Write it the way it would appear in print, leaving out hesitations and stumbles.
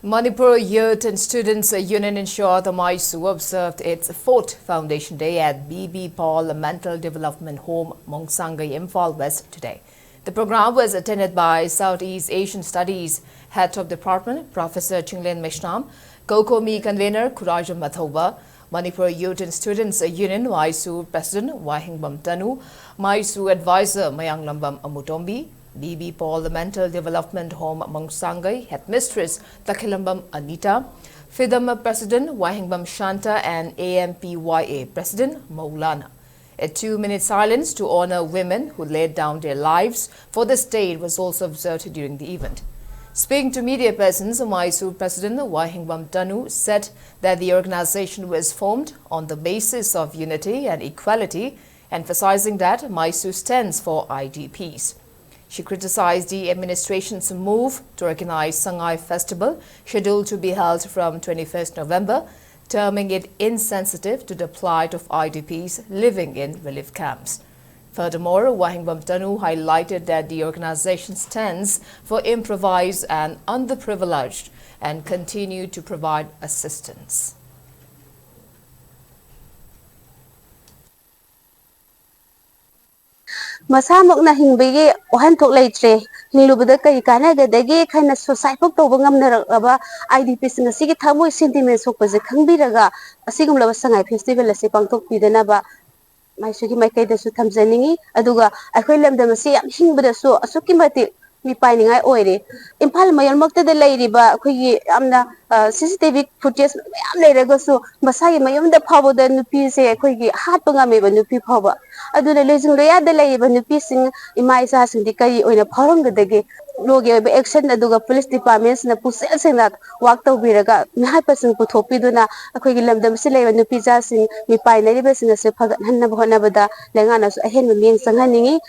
Manipur Youth and Students Union ensured the Mysu observed its fourth Foundation Day at B.B. Paul Mental Development Home, Mongsangai, Imphal West today. The program was attended by Southeast Asian Studies Head of Department, Professor Chinglin Mishnam, Kokomi Convener Kurajam Mathoba, Manipur Youth and Students Union Mysu President Wahingbam Tanu, Mysu Advisor Mayang Lambam Amutombi, B.B. Paul the Mental Development Home Mongsangai Headmistress Takilambam Anita, FIDM President Wahingbam Shanta and AMPYA President Maulana. A 2-minute silence to honor women who laid down their lives for the state was also observed during the event. Speaking to media persons, Mysu President Wahingbam Tanu said that the organization was formed on the basis of unity and equality, emphasizing that Mysu stands for IDPs. She criticized the administration's move to organize Sangai Festival, scheduled to be held from 21st November, terming it insensitive to the plight of IDPs living in relief camps. Furthermore, Wahingbam Tanu highlighted that the organization stands for improvised and underprivileged and continue to provide assistance. Masamok na hingbigi ohan tok leitre hinglubada kai kana gadagi khaina society pok to bangam naraba IDP singa sigi thamoi sentiment sokpaje khangbiraga asigumlaba sangai festival ase pangtok pidana ba Mysugi maikai dasu thamjaningi aduga akhoi lamdam ase yam hingbada su asuki mati mi painingai oire Imphal mayalmakta da leiriba akhoi amna CCTV footage mayam leiraga su masagi mayamda phawda nupi se akhoi gi hatpa ngameba nupi phawba aduna lejing loya da leiba nupi sing ima isa sing di kai oina phawranggadagi loge action aduga police departments na pusel singna work tawbiraga mihai pasing puthopiduna akhoi gi lamdam se leiba nupi ja sing mi painai ba sing se phagat hanna bhona bada lengana su ahen mi meng sanghaningi